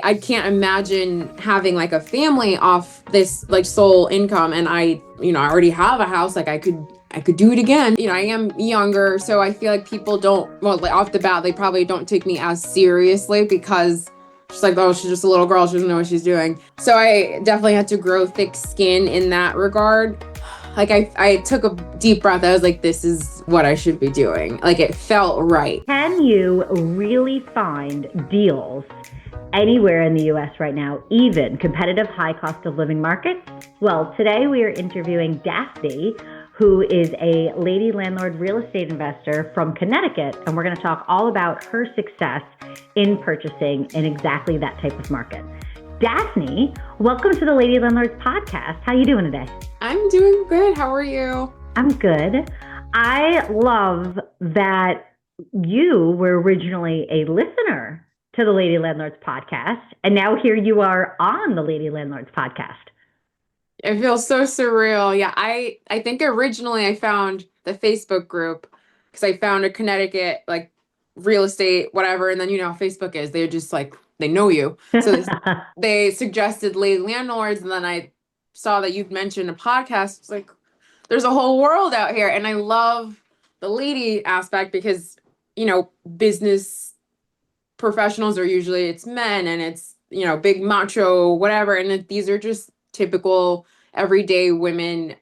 I can't imagine having like a family off this like sole income. And I already have a house. Like I could do it again. I am younger, so I feel like people don't, well, like off the bat, they probably don't take me as seriously because she's like, oh, she's just a little girl. She doesn't know what she's doing. So I definitely had to grow thick skin in that regard. Like I took a deep breath. I was like, this is what I should be doing. Like it felt right. Can you really find deals anywhere in the US right now, even competitive high cost of living markets? Well, today we are interviewing Daphney, who is a lady landlord real estate investor from Connecticut, and we're going to talk all about her success in purchasing in exactly that type of market. Daphney, welcome to the Lady Landlords podcast. How you doing today? I'm doing good. How are you? I'm good. I love that you were originally a listener to the Lady Landlords podcast, and now here you are on the Lady Landlords podcast. It feels so surreal. Yeah, I think originally I found the Facebook group because I found a Connecticut like real estate whatever, and then how Facebook is. They're just like they know you. So they suggested Lady Landlords, and then I saw that you'd mentioned a podcast. It's like there's a whole world out here, and I love the lady aspect because business professionals are usually it's men and it's big macho whatever, and these are just typical everyday women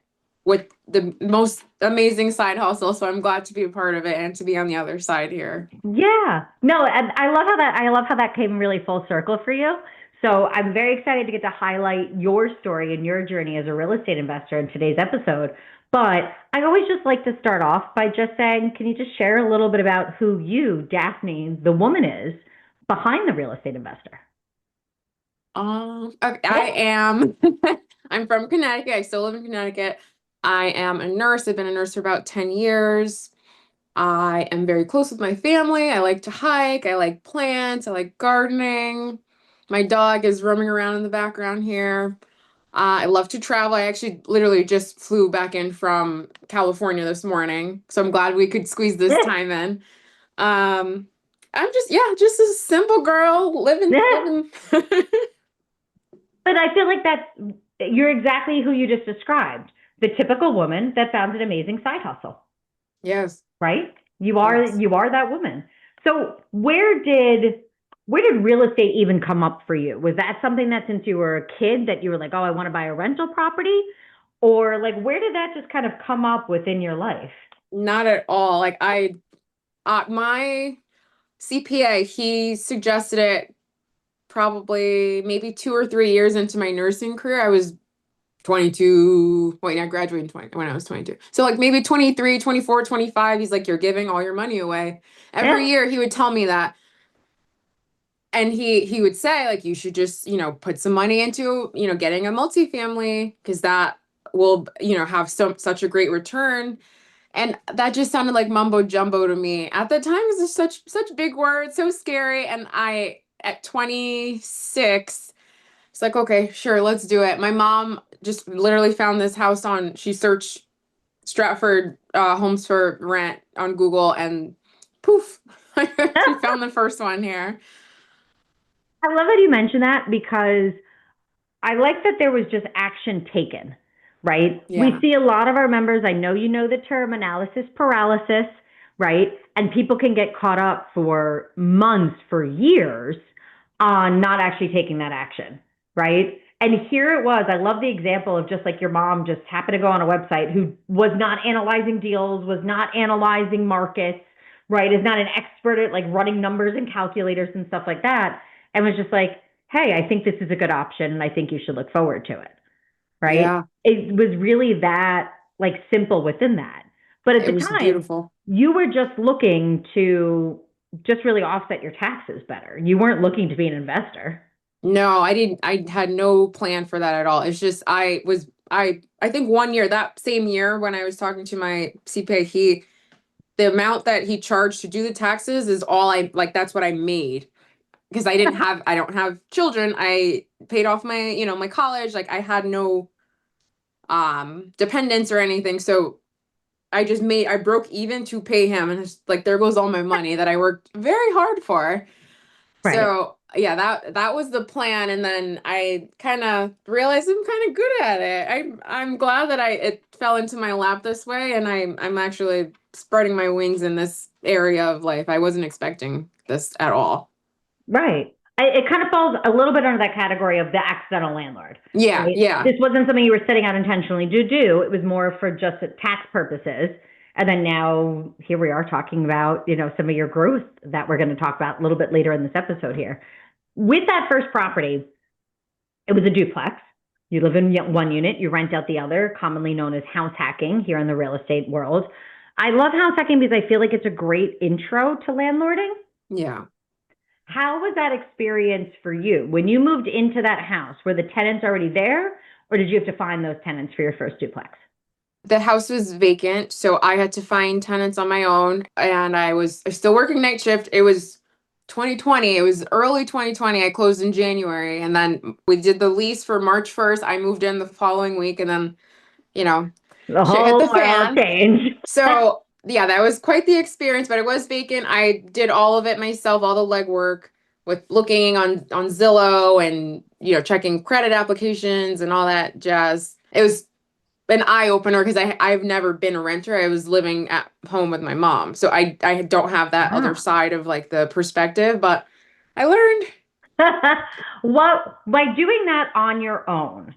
with the most amazing side hustle. So I'm glad to be a part of it and to be on the other side here. Yeah. No, and I love how that came really full circle for you. So I'm very excited to get to highlight your story and your journey as a real estate investor in today's episode. But I always just like to start off by just saying, can you just share a little bit about who you, Daphney, the woman, is behind the real estate investor? Okay, I am. I'm from Connecticut. I still live in Connecticut. I am a nurse. I've been a nurse for about 10 years. I am very close with my family. I like to hike. I like plants. I like gardening. My dog is roaming around in the background here. I love to travel. I actually literally just flew back in from California this morning, so I'm glad we could squeeze this time in. I'm just a simple girl living. But I feel like you're exactly who you just described. The typical woman that found an amazing side hustle. Yes. Right? You are that woman. So where did real estate even come up for you? Was that something that since you were a kid that you were like, oh, I want to buy a rental property? Or like where did that just kind of come up within your life? Not at all. Like my CPA, he suggested it probably maybe 2 or 3 years into my nursing career. I was 22. Wait, I graduated when I was 22. So like maybe 23, 24, 25. He's like, you're giving all your money away. Every year he would tell me that. And he would say like, you should just, put some money into, getting a multifamily because that will, have such a great return. And that just sounded like mumbo jumbo to me. At the time, it was just such big words, so scary. And at 26, it's like, okay, sure, let's do it. My mom just literally found this house she searched Stratford homes for rent on Google, and poof, she found the first one here. I love that you mentioned that because I like that there was just action taken, right? Yeah. We see a lot of our members, I know you know the term analysis paralysis, right? And people can get caught up for months, for years on not actually taking that action, right? And here it was. I love the example of just like your mom just happened to go on a website who was not analyzing deals, was not analyzing markets, right? Is not an expert at like running numbers and calculators and stuff like that. And was just like, hey, I think this is a good option and I think you should look forward to it. Right? Yeah. It was really that like simple within that. But at the time, beautiful. You were just looking to just really offset your taxes better. You weren't looking to be an investor. No, I didn't. I had no plan for that at all. It's just I think one year, that same year when I was talking to my CPA, the amount that he charged to do the taxes is all that's what I made. Because I don't have children. I paid off my, my college. Like I had no dependents or anything. So I broke even to pay him. And it's like, there goes all my money that I worked very hard for. Right. So yeah, that was the plan, and then I kind of realized I'm kind of good at it. I'm glad that I it fell into my lap this way, and I'm actually spreading my wings in this area of life. I wasn't expecting this at all. Right. It kind of falls a little bit under that category of the accidental landlord, Yeah, right? yeah, This wasn't something you were setting out intentionally to do. It was more for just tax purposes. And then now here we are talking about, some of your growth that we're going to talk about a little bit later in this episode here. With that first property, it was a duplex. You live in one unit, you rent out the other, commonly known as house hacking here in the real estate world. I love house hacking because I feel like it's a great intro to landlording. yeah. How was that experience for you? When you moved into that house, were the tenants already there, or did you have to find those tenants for your first duplex? The house was vacant, so I had to find tenants on my own, and I was still working night shift. It was 2020. It was early 2020. I closed in January, and then we did the lease for March 1st. I moved in the following week, and then, you know, The shit hit whole the world fan. changed. So, yeah, that was quite the experience, but it was vacant. I did all of it myself, all the legwork with looking on Zillow and, checking credit applications and all that jazz. It was an eye opener because I've never been a renter. I was living at home with my mom, so I don't have that other Ah. side of like the perspective. But I learned. What by doing that on your own,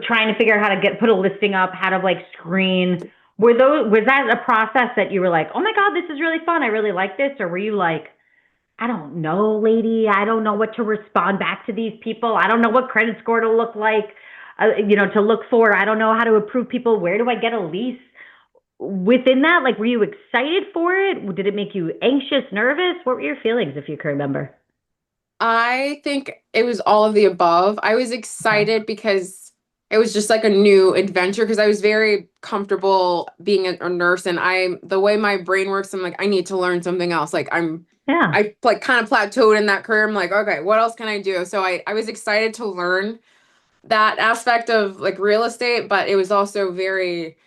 trying to figure out how to put a listing up, how to like screen, was that a process that you were like, oh my God, this is really fun. I really like this, or were you like, I don't know, lady. I don't know what to respond back to these people. I don't know what credit score to look like, to look for. I don't know how to approve people. Where do I get a lease? Within that, like, were you excited for it? Did it make you anxious, nervous? What were your feelings, if you can remember? I think it was all of the above. I was Okay. excited because it was just like a new adventure because I was very comfortable being a nurse, and the way my brain works, I'm like I need to learn something else. Like Yeah. I like kind of plateaued in that career. I'm like, okay, what else can I do? So I was excited to learn that aspect of like real estate, but it was also very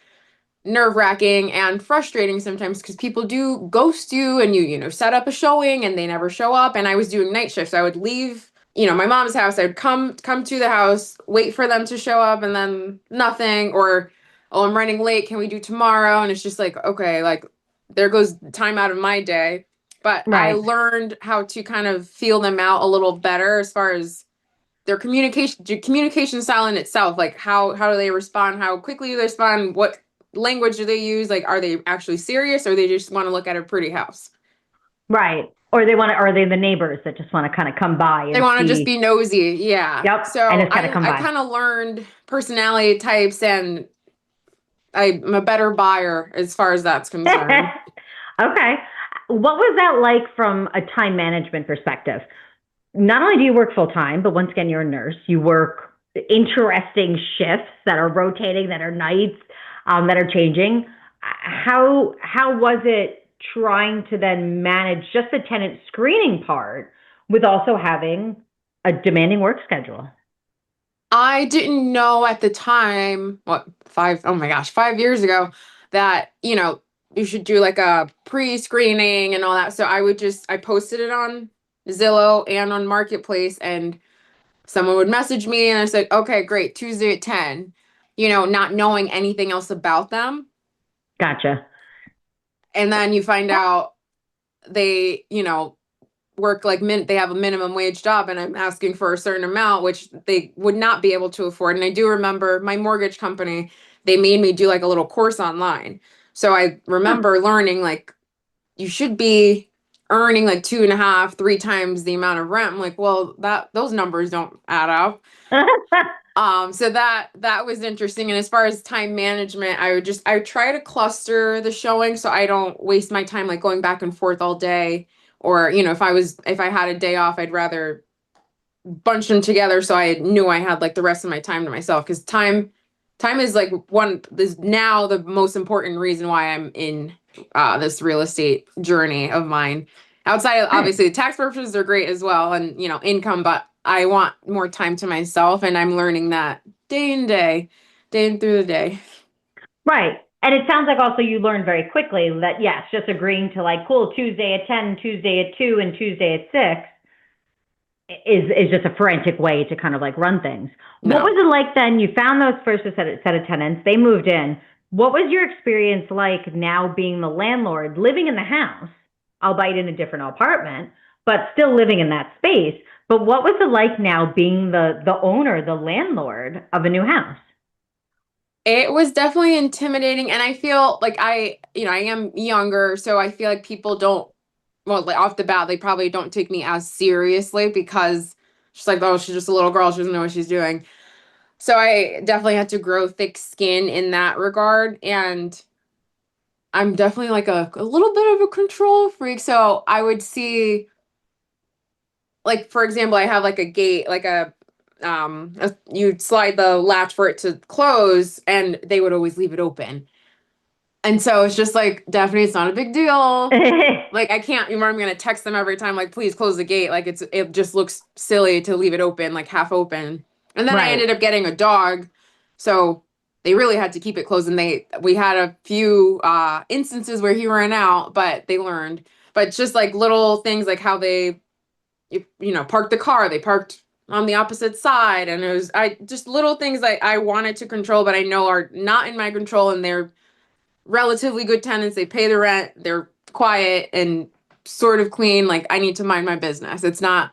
nerve-wracking and frustrating sometimes because people do ghost you, and you set up a showing and they never show up. And I was doing night shifts. I would leave, my mom's house. I would come to the house, wait for them to show up, and then nothing. Or, oh, I'm running late. Can we do tomorrow? And it's just like, okay, like there goes time out of my day. But I Right. learned how to kind of feel them out a little better as far as their communication style in itself, like how do they respond, how quickly do they respond, what language do they use, like are they actually serious or they just want to look at a pretty house, Right. Or they want to, or are they the neighbors that just want to kind of come by they and want to just see? be nosy. Yeah, Yep. And so just kind of i come i by. kind of learned personality types, and I'm a better buyer as far as that's concerned. Okay. What was that like from a time management perspective? Not only do you work full time, but once again, you're a nurse. You work interesting shifts that are rotating, that are nights, that are changing. How was it trying to then manage just the tenant screening part with also having a demanding work schedule? I didn't know at the time, what, oh my gosh, 5 years ago, that, you should do like a pre-screening and all that. So I posted it on Zillow and on Marketplace, and someone would message me, and I said, okay, great, Tuesday at 10, not knowing anything else about them. Gotcha. And then you find out they, work like they have a minimum wage job, and I'm asking for a certain amount which they would not be able to afford. And I do remember my mortgage company, they made me do like a little course online. So I remember learning like you should be earning like two and a half, three times the amount of rent. I'm like, well, those numbers don't add up. So that was interesting. And as far as time management, I try to cluster the showing so I don't waste my time like going back and forth all day. Or, if I had a day off, I'd rather bunch them together so I knew I had like the rest of my time to myself. Because time is like one is now the most important reason why I'm in this real estate journey of mine. Outside of Right. obviously the tax purposes are great as well, and income, but I want more time to myself, and I'm learning that day in day in through the day. Right. And it sounds like also you learned very quickly that yes, just agreeing to like, cool, Tuesday at 10, Tuesday at 2, and Tuesday at 6. is just a frantic way to kind of like run things. What No. was it like then? You found those first set of tenants, they moved in. What was your experience like now being the landlord, living in the house, albeit in a different apartment, but still living in that space? But what was it like now being the owner, the landlord of a new house? It was definitely intimidating, and I feel like I am younger, so I feel like people don't, well, like off the bat, they probably don't take me as seriously because she's like, oh, she's just a little girl, she doesn't know what she's doing. So I definitely had to grow thick skin in that regard, and I'm definitely like a little bit of a control freak. So I would see, like, for example, I have like a gate, like you'd slide the latch for it to close, and they would always leave it open. And so it's just like, Daphne, it's not a big deal. Like, I can't, I'm gonna text them every time, like, please close the gate. Like, it just looks silly to leave it open, like half open. And then I Right. ended up getting a dog, so they really had to keep it closed. And we had a few instances where he ran out, but they learned. But just like little things, like how they parked the car, they parked on the opposite side, and it was I just little things I wanted to control, but I know are not in my control, and they're relatively good tenants. They pay the rent. They're quiet and sort of clean. Like, I need to mind my business. It's not,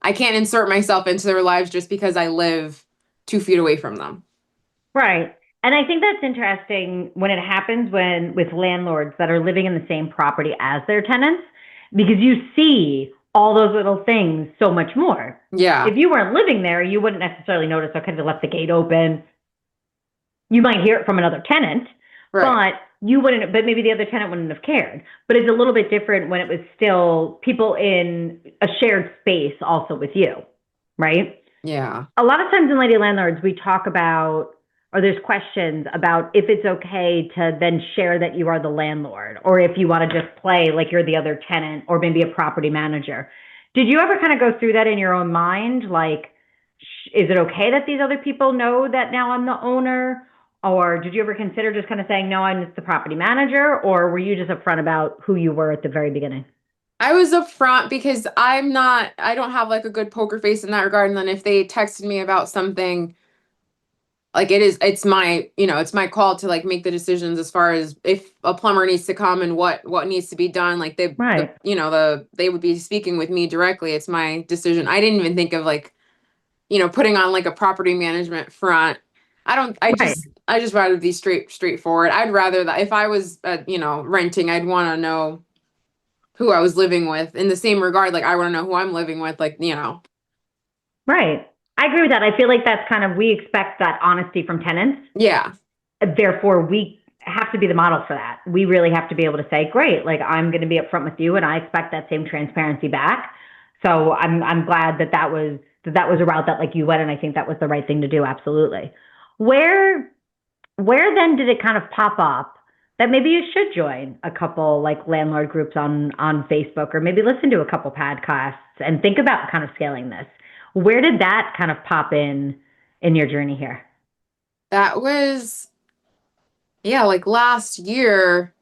I can't insert myself into their lives just because I live 2 feet away from them. Right. And I think that's interesting when it happens when with landlords that are living in the same property as their tenants, because you see all those little things so much more. Yeah. If you weren't living there, you wouldn't necessarily notice, okay, they left the gate open. You might hear it from another tenant, Right. but you wouldn't, but maybe the other tenant wouldn't have cared. But it's a little bit different when it was still people in a shared space also with you, right? Yeah. A lot of times in Lady Landlords, we talk about, or there's questions about if it's okay to then share that you are the landlord, or if you want to just play like you're the other tenant, or maybe a property manager. Did you ever kind of go through that in your own mind? Like, is it okay that these other people know that now I'm the owner? Or did you ever consider just kind of saying, no, I'm just the property manager? Or were you just upfront about who you were at the very beginning? I was upfront because I don't have like a good poker face in that regard. And then if they texted me about something, like it's my call to like make the decisions as far as if a plumber needs to come and what needs to be done. Like Right. they would be speaking with me directly. It's my decision. I didn't even think of like putting on like a property management front. I don't, Right. I just rather be straightforward. I'd rather that if I was, renting, I'd want to know who I was living with in the same regard. Like, I want to know who I'm living with. Like. Right. I agree with that. I feel like that's kind of, we expect that honesty from tenants. Yeah. Therefore, we have to be the model for that. We really have to be able to say, great, like I'm going to be upfront with you and I expect that same transparency back. So I'm glad that was a route that like you went, and I think that was the right thing to do. Absolutely. Where where then did it kind of pop up that maybe you should join a couple like landlord groups on Facebook, or maybe listen to a couple podcasts and think about kind of scaling this? Where did that kind of pop in your journey here? That was, yeah, like last year,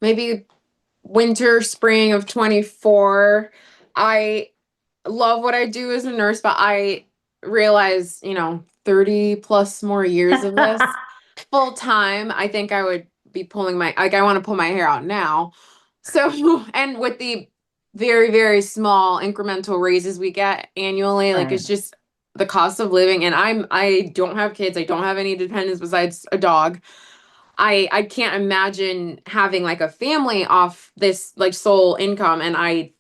maybe winter, spring of 24. I love what I do as a nurse, but I realize, 30 plus more years of this full time, I think I would be I want to pull my hair out now. So, and with the very, very small incremental raises we get annually, like Right. it's just the cost of living. And I don't have kids. I don't have any dependents besides a dog. I can't imagine having like a family off this like sole income. And I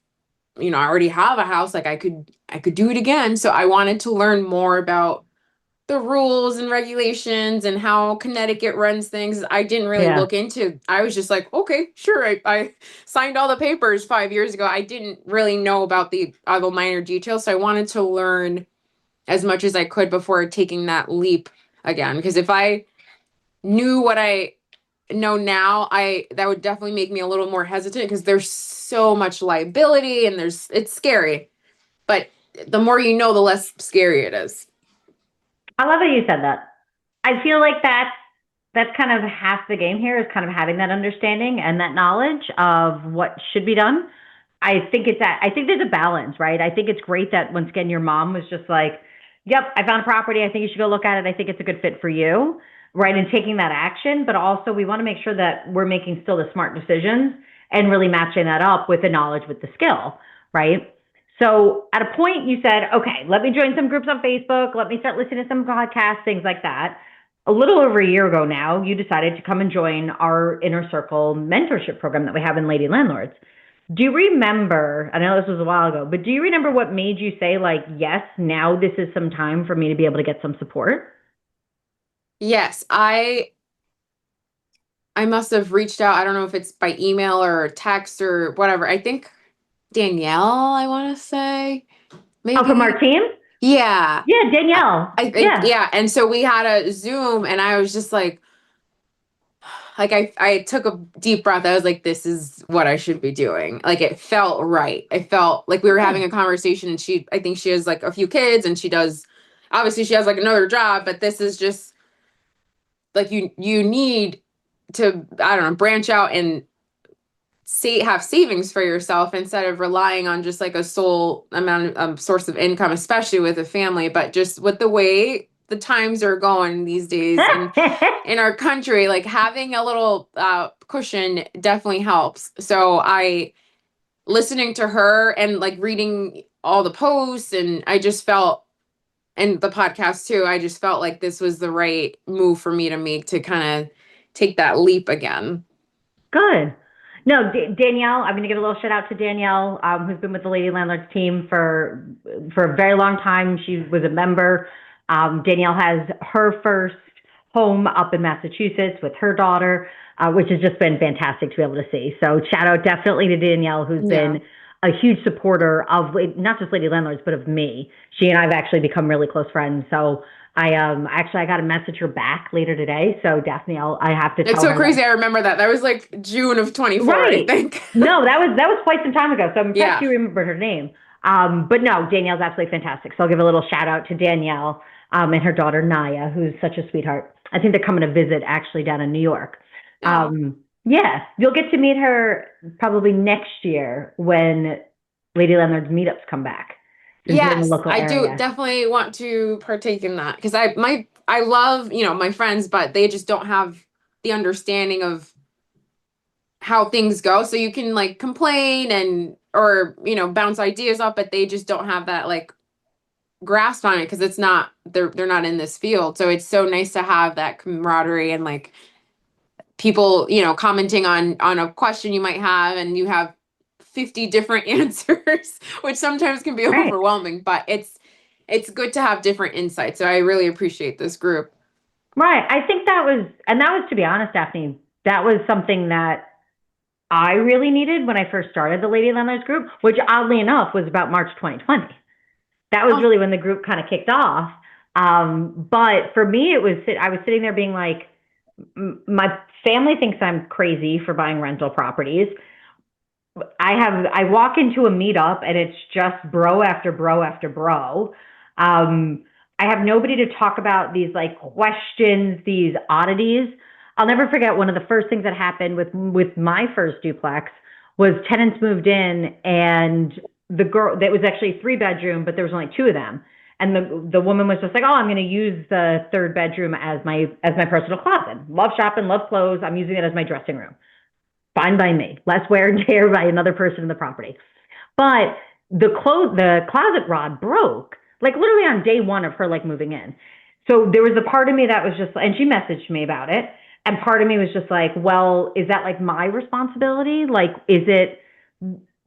already have a house. Like, I could do it again. So I wanted to learn more about the rules and regulations and how Connecticut runs things. I didn't really Yeah. look into. I was just like, okay, sure. I signed all the papers 5 years ago. I didn't really know about the other minor details. So I wanted to learn as much as I could before taking that leap again. Because if I knew what I know now, I that would definitely make me a little more hesitant because there's so much liability and it's scary. But the more you know, the less scary it is. I love that you said that. I feel like that's kind of half the game here, is kind of having that understanding and that knowledge of what should be done. I think there's a balance, right? I think it's great that once again, your mom was just like, yep, I found a property. I think you should go look at it. I think it's a good fit for you, right? And taking that action, but also we want to make sure that we're making still the smart decisions and really matching that up with the knowledge, with the skill, right? So at a point you said, okay, let me join some groups on Facebook. Let me start listening to some podcasts, things like that. A little over a year ago now, you decided to come and join our Inner Circle mentorship program that we have in Lady Landlords. Do you remember, I know this was a while ago, but do you remember what made you say, like, yes, now this is some time for me to be able to get some support? Yes, I must have reached out. I don't know if it's by email or text or whatever. I think Danielle, I want to say, Oh, from maybe. our team? Yeah. Yeah, Danielle. I think, Yeah. yeah. And so we had a Zoom and I was just like I took a deep breath. I was like, this is what I should be doing. Like it felt right. I felt like we were having Good. a conversation and I think she has like a few kids and obviously she has like another job, but this is just like you need to, I don't know, branch out and have savings for yourself instead of relying on just like a sole amount of source of income, especially with a family. But just with the way the times are going these days in our country, like having a little cushion definitely helps. So I listening to her and like reading all the posts, and I just felt, and the podcast too, I just felt like this was the right move for me to make to kind of take that leap again. Good. No, Danielle, I'm going to give a little shout out to Danielle, who's been with the Lady Landlords team for a very long time. She was a member. Danielle has her first home up in Massachusetts with her daughter, which has just been fantastic to be able to see. So shout out definitely to Danielle, who's Yeah. been a huge supporter of not just Lady Landlords, but of me. She and I have actually become really close friends. So I got to message her back later today. So Daphney, I have to It's tell so her that. crazy. I remember that. That was like June of 24, I Right. think. No, that was quite some time ago. So I'm impressed Yeah. you remembered her name. But no, Danielle's absolutely fantastic. So I'll give a little shout out to Danielle, and her daughter Naya, who's such a sweetheart. I think they're coming to visit actually down in New York. Oh. Yeah, you'll get to meet her probably next year when Lady Landlord's meetups come back, since you're in the Yes, local I do area. definitely want to partake in that because I love, my friends, but they just don't have the understanding of how things go. So you can like complain and or, bounce ideas up, but they just don't have that like grasp on it because it's not they're not in this field. So it's so nice to have that camaraderie and like people, commenting on a question you might have and you have 50 different answers, which sometimes can be Right. overwhelming, but it's good to have different insights. So I really appreciate this group. Right. I think that was, to be honest, Daphne, that was something that I really needed when I first started the Lady Landlords group, which oddly enough was about March 2020. That was Oh, really when the group kind of kicked off. But for me, I was sitting there being like, my family thinks I'm crazy for buying rental properties. I walk into a meetup and it's just bro after bro after bro. I have nobody to talk about these like questions, these oddities. I'll never forget one of the first things that happened with my first duplex was tenants moved in and the girl, that was actually a 3 bedroom, but there was only 2 of them. And the woman was just like, oh, I'm going to use the 3rd bedroom as my personal closet. Love shopping, love clothes. I'm using it as my dressing room. Fine by me. Less wear and tear by another person in the property. But the closet rod broke like literally on day 1 of her like moving in. So there was a part of me that was just, and she messaged me about it. And part of me was just like, well, is that like my responsibility? Like,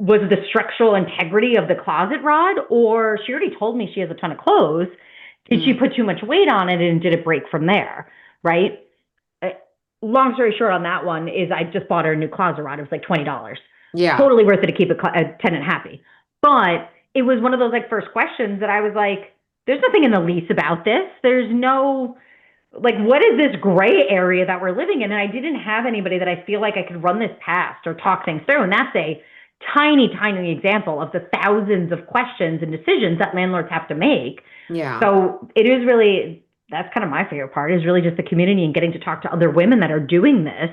was the structural integrity of the closet rod, or she already told me she has a ton of clothes. Did she put too much weight on it and did it break from there? Right. Long story short on that one is I just bought her a new closet rod. It was like $20. yeah. Totally worth it to keep a tenant happy. But it was one of those like first questions that I was like, there's nothing in the lease about this. There's no, like, what is this gray area that we're living in? And I didn't have anybody that I feel like I could run this past or talk things through. And that's a tiny, tiny example of the thousands of questions and decisions that landlords have to make. Yeah. So it is really, that's kind of my favorite part, is really just the community and getting to talk to other women that are doing this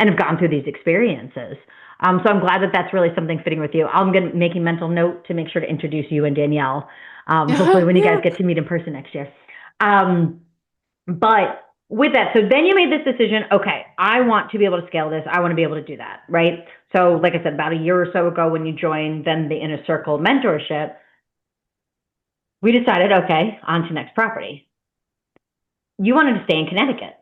and have gone through these experiences. So I'm glad that that's really something fitting with you. I'm going to make a mental note to make sure to introduce you and Danielle. Hopefully when you guys get to meet in person next year. But with that, so then you made this decision, okay, I want to be able to scale this. I want to be able to do that, right? So like I said, about a year or so ago when you joined then the Inner Circle mentorship, we decided, okay, on to next property. You wanted to stay in Connecticut,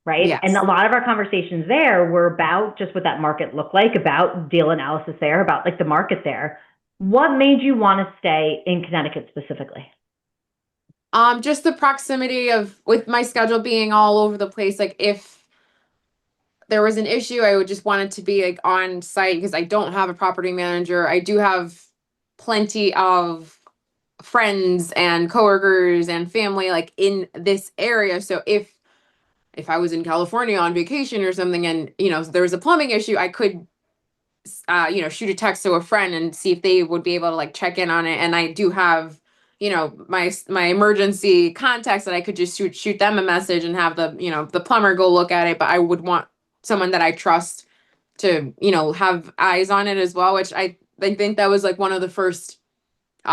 right? Yes. And a lot of our conversations there were about just what that market looked like, about deal analysis there, about like the market there. What made you want to stay in Connecticut specifically? Just the proximity of with my schedule being all over the place. Like if there was an issue, I would just want it to be like on site because I don't have a property manager. I do have plenty of friends and coworkers and family like in this area. So if I was in California on vacation or something and there was a plumbing issue, I could shoot a text to a friend and see if they would be able to like check in on it. And I do have, my emergency contacts that I could just shoot them a message and have the plumber go look at it. But I would want someone that I trust to, have eyes on it as well, which I think that was like one of the first, what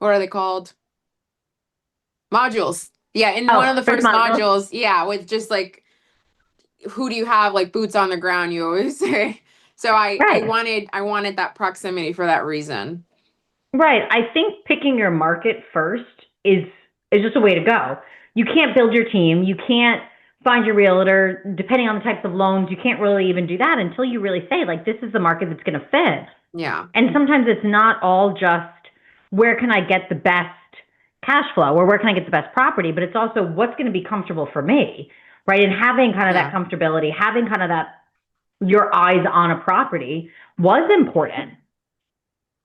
are they called? Modules. Yeah, in one of the first modules, yeah, with just like who do you have like boots on the ground, you always say. So I wanted that proximity for that reason. Right. I think picking your market first is just a way to go. You can't build your team. You can't find your realtor. Depending on the types of loans, you can't really even do that until you really say, like, this is the market that's going to fit. Yeah. And sometimes it's not all just where can I get the best cash flow or where can I get the best property, but it's also what's going to be comfortable for me, right? And having kind of that comfortability, having kind of that your eyes on a property was important.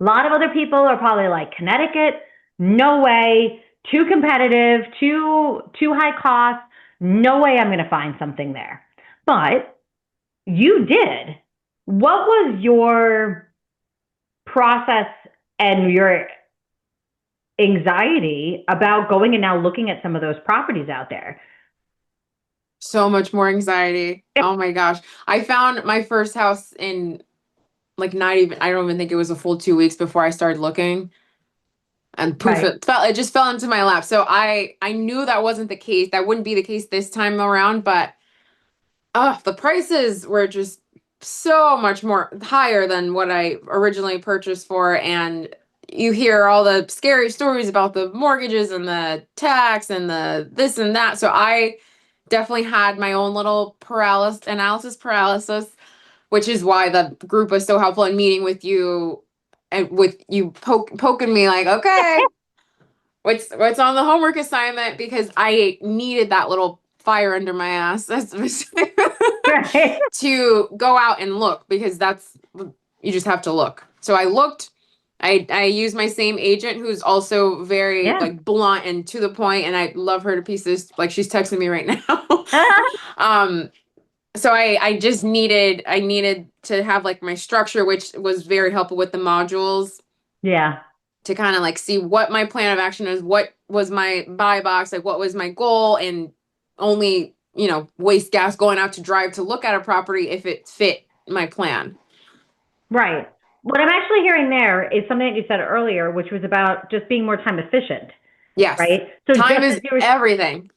A lot of other people are probably like, Connecticut, no way, too competitive, too high cost, no way I'm going to find something there. But you did. What was your process and your anxiety about going and now looking at some of those properties out there? So much more anxiety. Oh my gosh. I found my first house in like I don't even think it was a full 2 weeks before I started looking. And poof, it just fell into my lap. So I knew that wasn't the case. That wouldn't be the case this time around, but the prices were just so much more higher than what I originally purchased for. And you hear all the scary stories about the mortgages and the tax and the this and that. So I definitely had my own little analysis paralysis, which is why the group was so helpful in meeting with you and with you poking me like, okay, what's on the homework assignment? Because I needed that little fire under my ass to go out and look because you just have to look. So I looked. I used my same agent who's also very like blunt and to the point, and I love her to pieces. Like she's texting me right now. So I just needed to have like my structure, which was very helpful with the modules. Yeah. To kind of like see what my plan of action is, what was my buy box, like what was my goal, and only, waste gas going out to drive to look at a property if it fit my plan. Right. What I'm actually hearing there is something that you said earlier, which was about just being more time efficient. Yes. Right. So time is everything.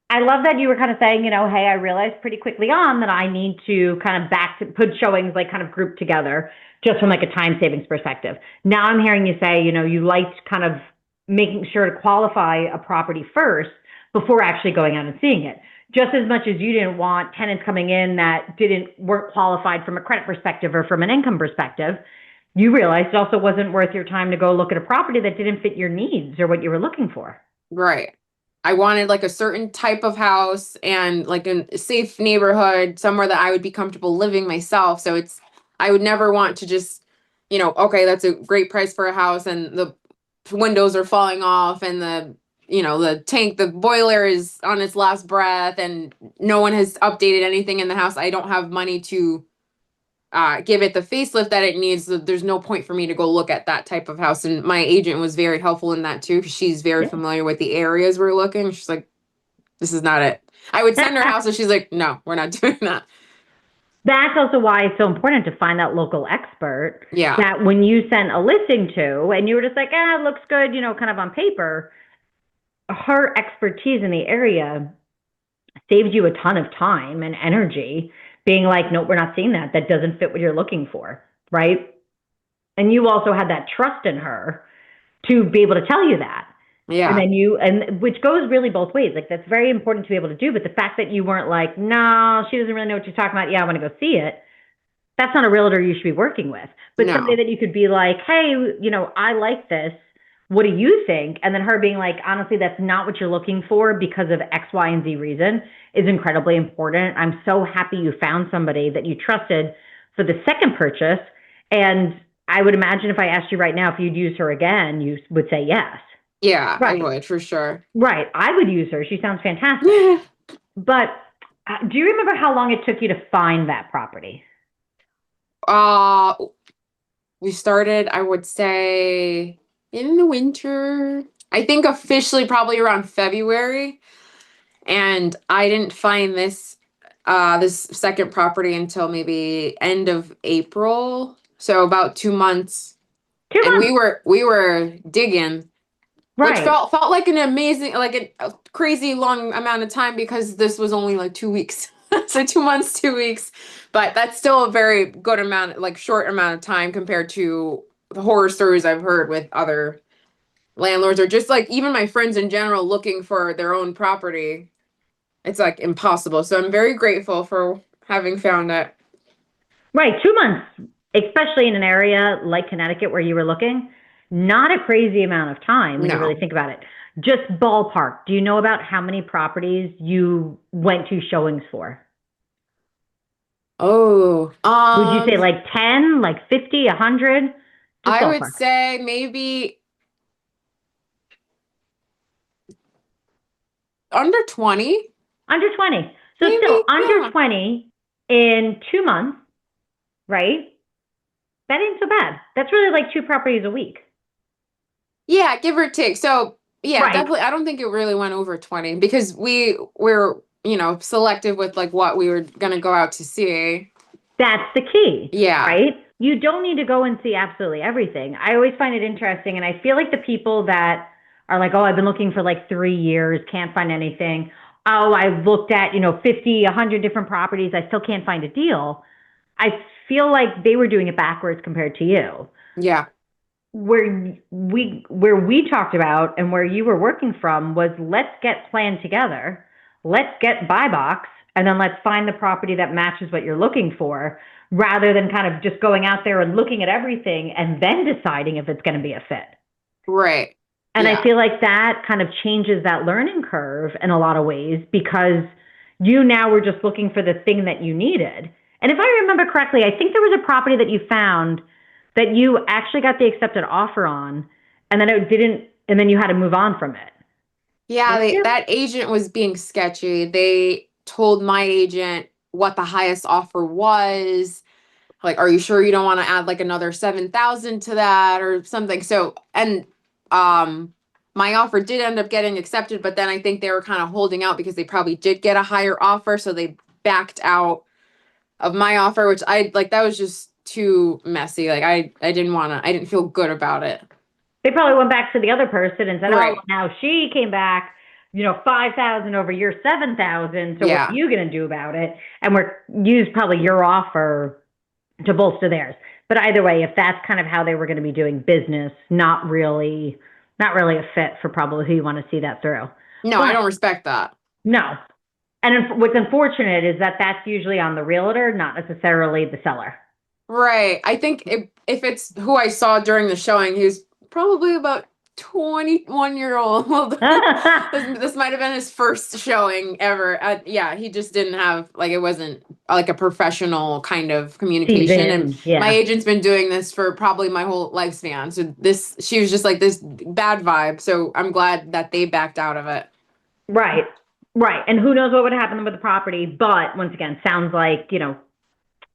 I love that you were kind of saying, hey, I realized pretty quickly on that I need to kind of put showings like kind of grouped together just from like a time savings perspective. Now I'm hearing you say, you liked kind of making sure to qualify a property first before actually going out and seeing it. Just as much as you didn't want tenants coming in that weren't qualified from a credit perspective or from an income perspective, you realized it also wasn't worth your time to go look at a property that didn't fit your needs or what you were looking for. Right. I wanted like a certain type of house and like a safe neighborhood, somewhere that I would be comfortable living myself. So I would never want to just, okay, that's a great price for a house and the windows are falling off and the boiler is on its last breath and no one has updated anything in the house. I don't have money to give it the facelift that it needs. There's no point for me to go look at that type of house. And my agent was very helpful in that too, because she's very familiar with the areas we're looking. She's like, this is not it. I would send her house and she's like, no, we're not doing that. That's also why it's so important to find that local expert Yeah. that when you sent a listing to and you were just like, it looks good, kind of on paper, her expertise in the area saves you a ton of time and energy being like, nope, we're not seeing that. That doesn't fit what you're looking for. Right. And you also had that trust in her to be able to tell you that. And Yeah. then and which goes really both ways. Like, that's very important to be able to do. But the fact that you weren't like, no, she doesn't really know what she's talking about. Yeah, I want to go see it. That's not a realtor you should be working with, but somebody No. that you could be like, hey, I like this. What do you think? And then her being like, honestly, that's not what you're looking for because of X, Y, and Z reason is incredibly important. I'm so happy you found somebody that you trusted for the second purchase. And I would imagine if I asked you right now if you'd use her again, you would say yes. Yeah, I Right. would for sure. Right. I would use her. She sounds fantastic. But do you remember how long it took you to find that property? Uh, we started, I would say, in the winter. I think officially probably around February. And I didn't find this second property until maybe end of April. So about 2 months. Two And we months. were we were digging, which Right. felt like an amazing, like a crazy long amount of time because this was only like 2 weeks. So 2 months, 2 weeks. But that's still a very good amount, like short amount of time compared to the horror stories I've heard with other landlords or just like even my friends in general looking for their own property. It's like impossible. So I'm very grateful for having found it. Right. 2 months, especially in an area like Connecticut where you were looking, not a crazy amount of time when you really No. think about it. Just ballpark. Do you know about how many properties you went to showings for? Oh, Would you say like 10, like 50, 100? Just I would ballpark. say maybe under 20. Under 20. So Maybe, still under yeah. 20 in 2 months, right? That ain't so bad. That's really like two properties a week. Yeah, give or take. So, yeah, Right. definitely. I don't think it really went over 20 because we were, selective with like what we were gonna go out to see. That's the key, Yeah. right? You don't need to go and see absolutely everything. I always find it interesting, and I feel like the people that are like, oh, I've been looking for like 3 years, can't find anything. Oh, I've looked at, 50, 100 different properties, I still can't find a deal. I feel like they were doing it backwards compared to you. Yeah. Where we talked about and where you were working from was, let's get planned together, let's get buy box, and then let's find the property that matches what you're looking for, rather than kind of just going out there and looking at everything and then deciding if it's going to be a fit. Right. And I Yeah. feel like that kind of changes that learning curve in a lot of ways, because you now were just looking for the thing that you needed. And if I remember correctly, I think there was a property that you found that you actually got the accepted offer on, and then it didn't, and then you had to move on from it. Yeah, Was there? that agent was being sketchy. They told my agent what the highest offer was. Like, are you sure you don't want to add like another 7,000 to that or something? So, and um my offer did end up getting accepted, but then I think they were kind of holding out because they probably did get a higher offer, so they backed out of my offer, which I like that was just too messy. Like I didn't want to I didn't feel good about it. They probably went back to the other person and said, "Oh, Right. now she came back, 5,000 over your 7,000. So what are Yeah. you going to do about it?" And we're use probably your offer to bolster theirs. But either way, if that's kind of how they were going to be doing business, not really a fit for probably who you want to see that through. No, I But don't respect that. no. And what's unfortunate is that that's usually on the realtor, not necessarily the seller. Right. I think if it's who I saw during the showing, he was probably about 21-year old. This might have been his first showing ever. Yeah, he just didn't have like it wasn't like a professional kind of communication. And Season, my yeah. agent's been doing this for probably my whole lifespan. So she was just like this bad vibe. So I'm glad that they backed out of it. Right. Right. And who knows what would happen with the property, but once again, sounds like,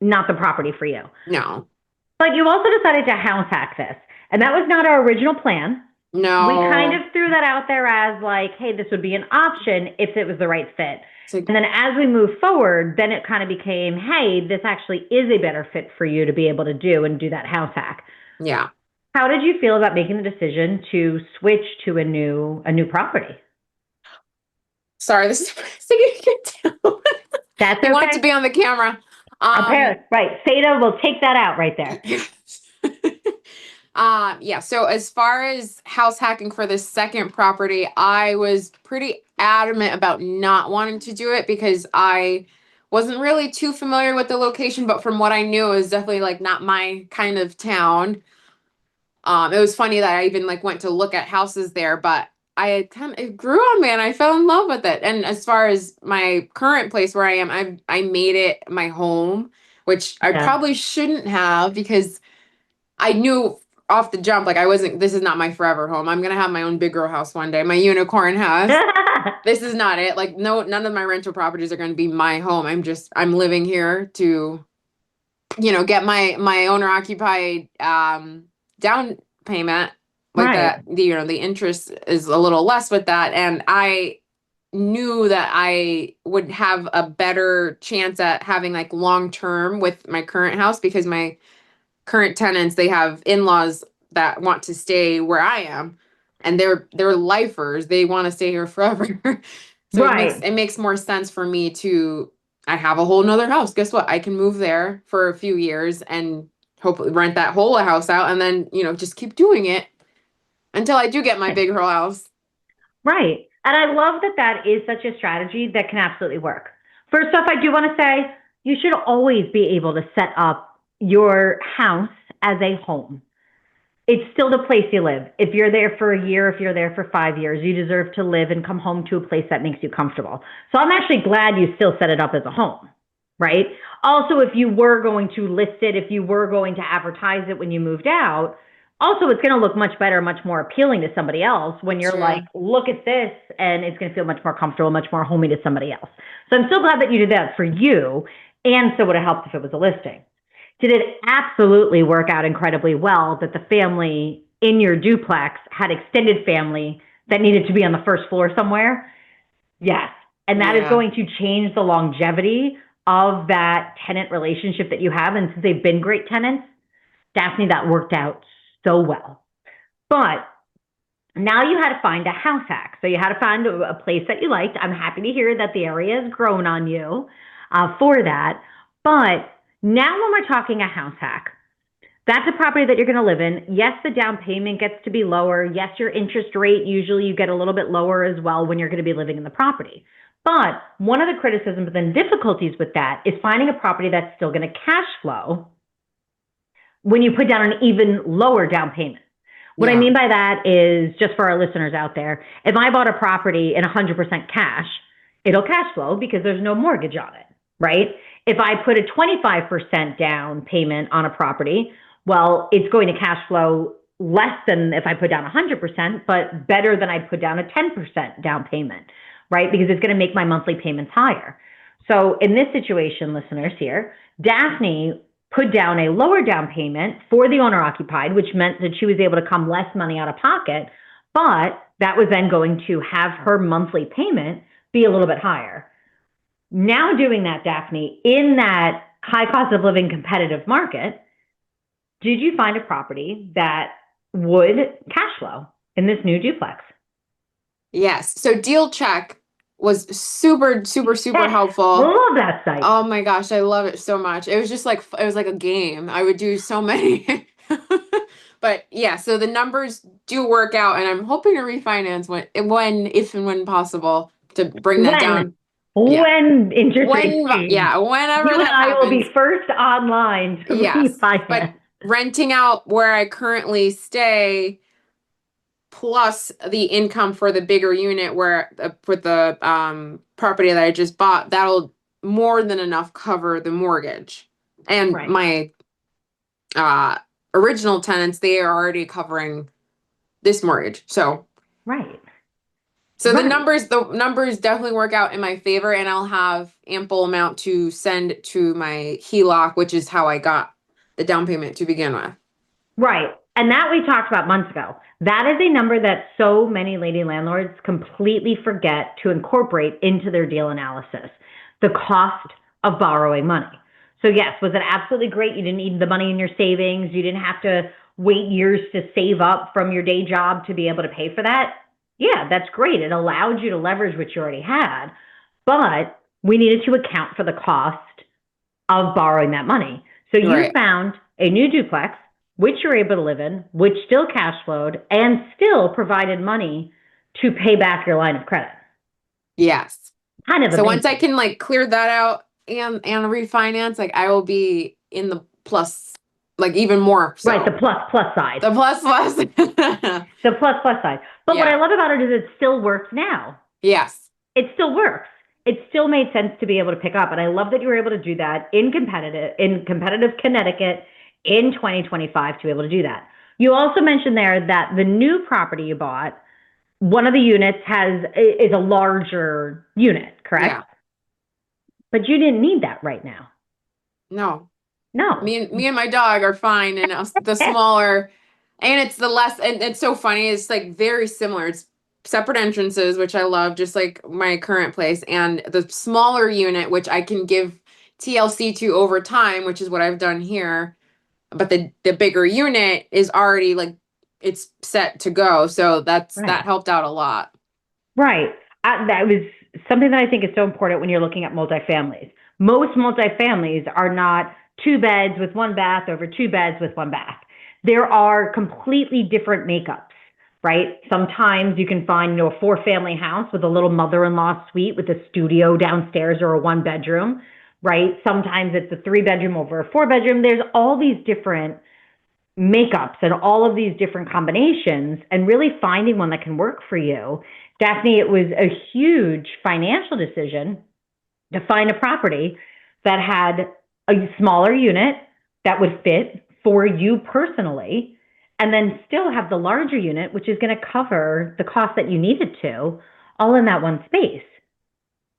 not the property for you. No. But you also decided to house hack this. And that was not our original plan. We kind No. of threw that out there as like, hey, this would be an option if it was the right fit. It's like, And then as we move forward, then it kind of became, hey, this actually is a better fit for you to be able to do and do that house hack. yeah. How did you feel about making the decision to switch to a new property? Sorry, this is taking it down. That's They want it to okay. be on the camera. Our parents, right? Seda will take that out right there. Yeah, so as far as house hacking for the second property, I was pretty adamant about not wanting to do it because I wasn't really too familiar with the location, but from what I knew, it was definitely like not my kind of town. It was funny that I even like went to look at houses there, but it grew on me and I fell in love with it. And as far as my current place where I am, I made it my home, which I Yeah. probably shouldn't have because I knew off the jump, like I wasn't, this is not my forever home. I'm gonna have my own big girl house one day, my unicorn house. This is not it. Like, no, none of my rental properties are gonna be my home. I'm living here to, get my owner occupied down payment. Like Right. that, the interest is a little less with that. And I knew that I would have a better chance at having like long term with my current house because my current tenants, they have in-laws that want to stay where I am, and they're lifers. They want to stay here forever. So Right. it makes more sense for me to I have a whole nother house. Guess what? I can move there for a few years and hopefully rent that whole house out and then, just keep doing it until I do get my big girl house. Right. And I love that that is such a strategy that can absolutely work. First off, I do want to say you should always be able to set up your house as a home. It's still the place you live. If you're there for a year, if you're there for 5 years, you deserve to live and come home to a place that makes you comfortable. So I'm actually glad you still set it up as a home, right? Also, if you were going to list it, if you were going to advertise it when you moved out, also it's going to look much better, much more appealing to somebody else when you're like, True. look at this, and it's going to feel much more comfortable, much more homey to somebody else. So I'm so glad that you did that for you, and so would have helped if it was a listing. Did it absolutely work out incredibly well that the family in your duplex had extended family that needed to be on the first floor somewhere? Yes. And that is Yeah. going to change the longevity of that tenant relationship that you have. And since they've been great tenants, Daphney, that worked out so well. But now you had to find a house hack. So you had to find a place that you liked. I'm happy to hear that the area has grown on you for that. But now when we're talking a house hack, that's a property that you're going to live in. Yes, the down payment gets to be lower. Yes, your interest rate, usually you get a little bit lower as well when you're going to be living in the property. But one of the criticisms and difficulties with that is finding a property that's still going to cash flow when you put down an even lower down payment. What I Yeah. mean by that is, just for our listeners out there, if I bought a property in 100% cash, it'll cash flow because there's no mortgage on it, right? If I put a 25% down payment on a property, well, it's going to cash flow less than if I put down 100%, but better than I put down a 10% down payment, right? Because it's going to make my monthly payments higher. So in this situation, listeners here, Daphney put down a lower down payment for the owner occupied, which meant that she was able to come less money out of pocket, but that was then going to have her monthly payment be a little bit higher. Now doing that, Daphney, in that high cost of living competitive market, did you find a property that would cash flow in this new duplex? Yes. So Deal Check was super, super, super helpful. Love that site. Oh my gosh, I love it so much. It was just like it was like a game. I would do so many. But yeah, so the numbers do work out, and I'm hoping to refinance if and when possible to bring that When? down. Yeah. When interest rates change. Yeah, whenever You and that I will be happens. first online to Yes. But refinance. renting out where I currently stay plus the income for the bigger unit where with the property that I just bought, that'll more than enough cover the mortgage. And Right. my uh original tenants, they are already covering this mortgage. Right. So Right. the numbers definitely work out in my favor, and I'll have ample amount to send to my HELOC, which is how I got the down payment to begin with. Right. And that we talked about months ago. That is a number that so many lady landlords completely forget to incorporate into their deal analysis. The cost of borrowing money. So yes, was it absolutely great? You didn't need the money in your savings. You didn't have to wait years to save up from your day job to be able to pay for that. Yeah, that's great. It allowed you to leverage what you already had, but we needed to account for the cost of borrowing that money. So you Right. found a new duplex, which you're able to live in, which still cash flowed and still provided money to pay back your line of credit. Yes. Kind of So once I amazing. can like clear that out and refinance, like I will be in the plus, like even more Right, the so. plus side. The plus plus. The plus side. But what I Yeah. love about it is it still works now. Yes. It still works. It still made sense to be able to pick up. And I love that you were able to do that in competitive Connecticut in 2025 to be able to do that. You also mentioned there that the new property you bought, one of the units is a larger unit, Yeah. correct? But you didn't need that right now. No. No. Me and my dog are fine, and the smaller, and it's the less, and it's so funny. It's like very similar. It's separate entrances, which I love, just like my current place, and the smaller unit, which I can give TLC to over time, which is what I've done here. But the bigger unit is already like it's set to go, so that Right. helped out a lot. Right. That was something that I think is so important when you're looking at multifamilies. Most multifamilies are not two beds with one bath over two beds with one bath. There are completely different makeups, right? Sometimes you can find, a four-family house with a little mother-in-law suite with a studio downstairs or a one-bedroom, right? Sometimes it's a three-bedroom over a four-bedroom. There's all these different makeups and all of these different combinations, and really finding one that can work for you. Daphney, it was a huge financial decision to find a property that had a smaller unit that would fit for you personally, and then still have the larger unit, which is going to cover the cost that you needed to, all in that one space,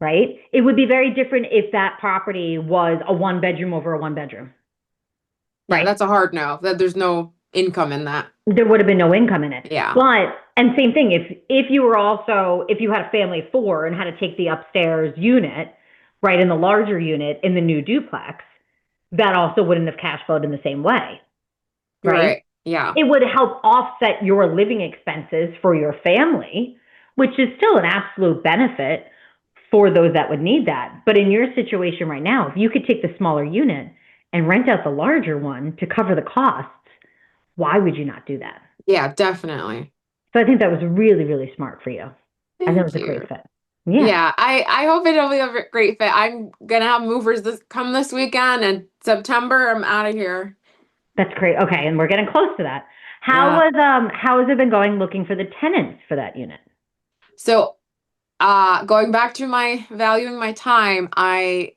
right? It would be very different if that property was a one bedroom over a one bedroom, Yeah, right? that's a hard no. That there's no income in that. There would have been no income in it. Yeah. But and same thing, if you were also, if you had a family of four and had to take the upstairs unit, right, in the larger unit in the new duplex, that also wouldn't have cash flowed in the same way, You're right? right. Yeah. It would help offset your living expenses for your family, which is still an absolute benefit for those that would need that. But in your situation right now, if you could take the smaller unit and rent out the larger one to cover the costs, why would you not do that? Yeah, definitely. So I think that was really, really smart for you. I think it was Thank a great you. fit. Yeah, Yeah, I hope it'll be a great fit. I'm gonna have movers this weekend, and September I'm out of here. that's great. Okay, and we're getting close to that. Yeah. How has it been going looking for the tenants for that unit? So, going back to my valuing my time, I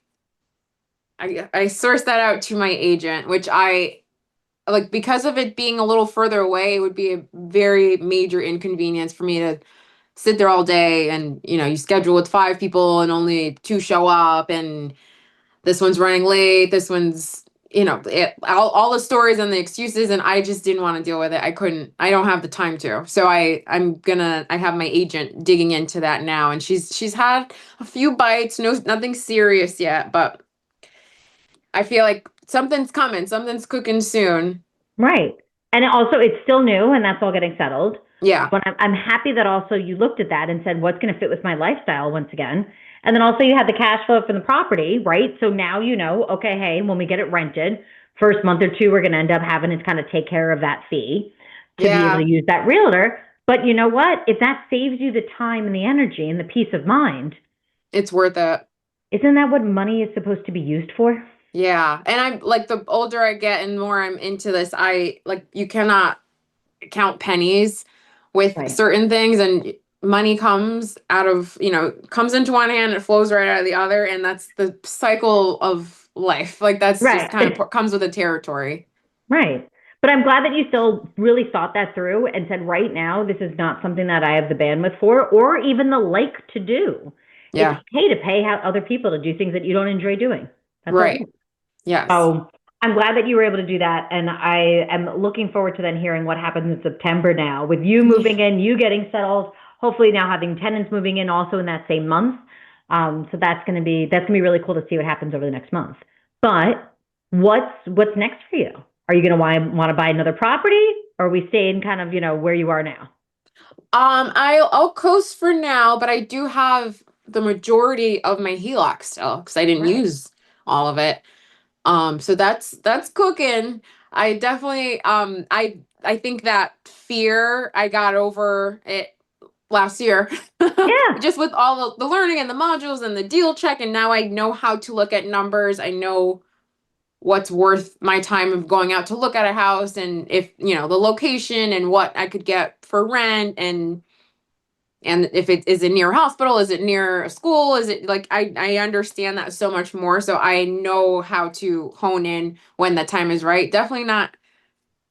sourced that out to my agent, which I like because of it being a little further away, it would be a very major inconvenience for me to sit there all day, and you schedule with five people and only two show up, and this one's running late, this one's all the stories and the excuses, and I just didn't want to deal with it. I don't have the time to. So I have my agent digging into that now, and she's had a few bites, nothing serious yet, but I feel like something's coming, something's cooking soon. Right. And also, it's still new and that's all getting settled. Yeah. But I'm happy that also you looked at that and said, what's going to fit with my lifestyle once again? And then also you had the cash flow from the property, right? So now you know, okay, hey, when we get it rented, first month or two, we're going to end up having to kind of take care of that fee to be able Yeah, to use that realtor. But you know what? If that saves you the time and the energy and the peace of mind, it's worth it. isn't that what money is supposed to be used for? Yeah. And I'm like the older I get and more I'm into this, I like you cannot count pennies with Right. certain things, and money comes out of, comes into one hand, it flows right out of the other, and that's the cycle of life. Like that's just Right. kind of comes with the territory. Right. But I'm glad that you still really thought that through and said, right now, this is not something that I have the bandwidth for or even the like to do. It's Yeah. okay to pay out other people to do things that you don't enjoy doing. That's all Right. right. Yes. So I'm glad that you were able to do that. And I am looking forward to then hearing what happens in September now with you moving in, you getting settled, hopefully now having tenants moving in also in that same month. So that's gonna be really cool to see what happens over the next month. But what's next for you? Are you gonna want to buy another property, or are we staying kind of, where you are now? I'll coast for now, but I do have the majority of my HELOC still because I didn't Right. use all of it. So that's cooking. I definitely I think that fear I got over it last year. Yeah. Just with all the learning and the modules and the deal check, and now I know how to look at numbers. I know what's worth my time of going out to look at a house, and if, the location and what I could get for rent, and if it is it near a hospital, is it near a school, is it like I understand that so much more, so I know how to hone in when the time is right. Definitely not,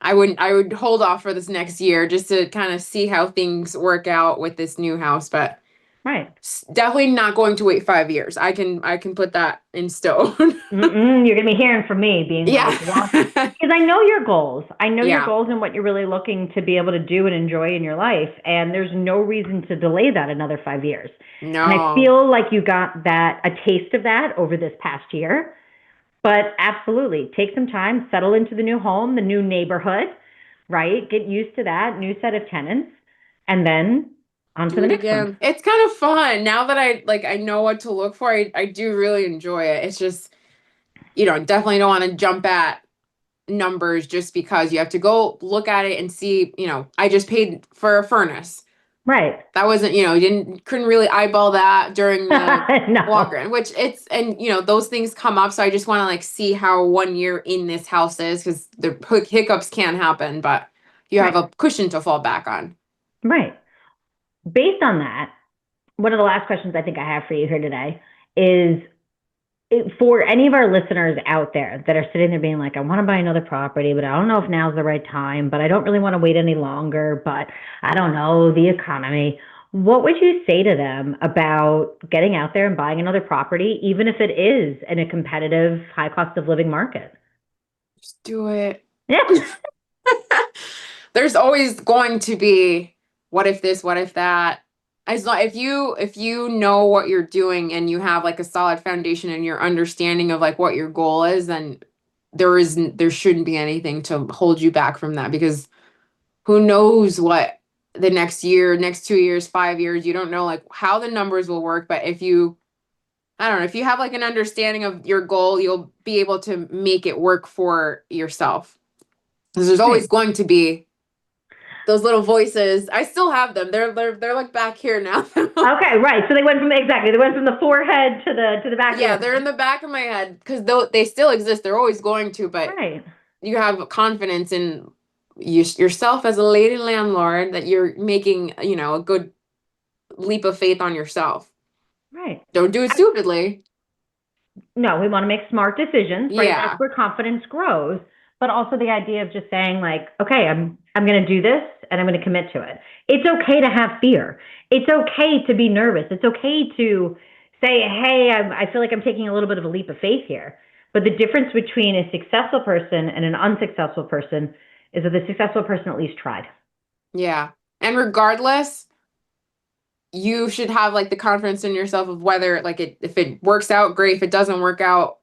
I would hold off for this next year just to kind of see how things work out with this new house, but Right. definitely not going to wait 5 years. I can put that in stone. You're going to be hearing from me being Yeah. like, well, because I know your goals. I know your Yeah. goals and what you're really looking to be able to do and enjoy in your life. And there's no reason to delay that another 5 years. And I No. feel like you got a taste of that over this past year. But absolutely, take some time, settle into the new home, the new neighborhood, right? Get used to that new set of tenants, and then on to Do the it next one. again. It's kind of fun now that I know what to look for. I do really enjoy it. It's just, definitely don't want to jump at numbers just because you have to go look at it and see, I just paid for a furnace. Right. That wasn't, couldn't really eyeball that during the walk No. in, which it's, and those things come up. So I just want to like see how 1 year in this house is, because the hiccups can happen, but you have Right. a cushion to fall back on. Right. Based on that, one of the last questions I think I have for you here today is for any of our listeners out there that are sitting there being like, I want to buy another property, but I don't know if now's the right time, but I don't really want to wait any longer, but I don't know, the economy. What would you say to them about getting out there and buying another property, even if it is in a competitive, high cost of living market? Just do it. Yeah. There's always going to be what if this, what if that. As long if you know what you're doing and you have like a solid foundation and your understanding of like what your goal is, then there shouldn't be anything to hold you back from that, because who knows what the next year, next 2 years, 5 years, you don't know like how the numbers will work. But if you, I don't know, if you have like an understanding of your goal, you'll be able to make it work for yourself. Because there's always Right. going to be those little voices. I still have them. They're like back here now. Okay, right. So they went from the forehead to the back of Yeah, your they're head. in the back of my head because they still exist. They're always going to, but Right. you have confidence in yourself as a lady landlord that you're making, a good leap of faith on yourself. Right. Don't do it stupidly. No, we want to make smart decisions, right? That's Yeah. where confidence grows. But also the idea of just saying like, okay, I'm going to do this and I'm going to commit to it. It's okay to have fear. It's okay to be nervous. It's okay to say, hey, I feel like I'm taking a little bit of a leap of faith here. But the difference between a successful person and an unsuccessful person is that the successful person at least tried. Yeah. And regardless, you should have like the confidence in yourself of whether like if it works out, great. If it doesn't work out,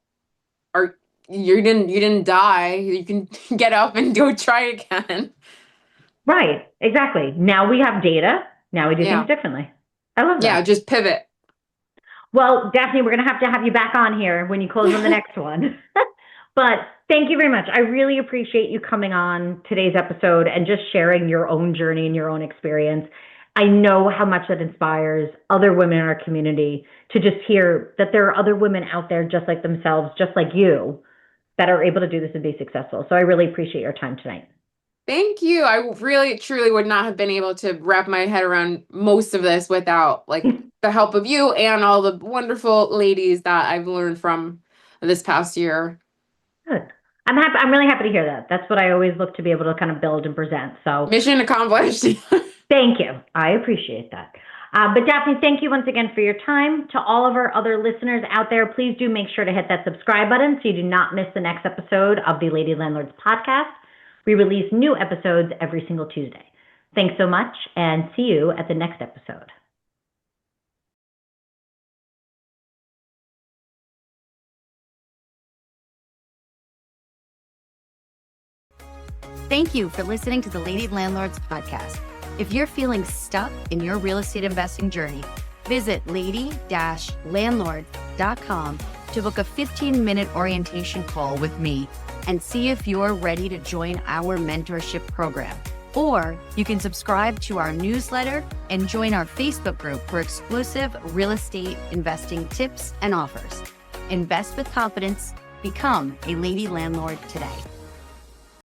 or you didn't die, you can get up and go try again. Right. Exactly. Now we have data. Now we do things Yeah. differently. I love Yeah, that. just pivot. Well, Daphney, we're going to have you back on here when you close on the next one. But thank you very much. I really appreciate you coming on today's episode and just sharing your own journey and your own experience. I know how much that inspires other women in our community to just hear that there are other women out there just like themselves, just like you, that are able to do this and be successful. So I really appreciate your time tonight. Thank you. I really truly would not have been able to wrap my head around most of this without like the help of you and all the wonderful ladies that I've learned from this past year. Good. I'm happy. I'm really happy to hear that. That's what I always look to be able to kind of build and present. So Mission accomplished. thank you. I appreciate that. But Daphne, thank you once again for your time. To all of our other listeners out there, please do make sure to hit that subscribe button so you do not miss the next episode of the Lady Landlords podcast. We release new episodes every single Tuesday. Thanks so much, and see you at the next episode. Thank you for listening to the Lady Landlords podcast. If you're feeling stuck in your real estate investing journey, visit lady-landlord.com to book a 15-minute orientation call with me and see if you're ready to join our mentorship program. Or you can subscribe to our newsletter and join our Facebook group for exclusive real estate investing tips and offers. Invest with confidence. Become a Lady Landlord today.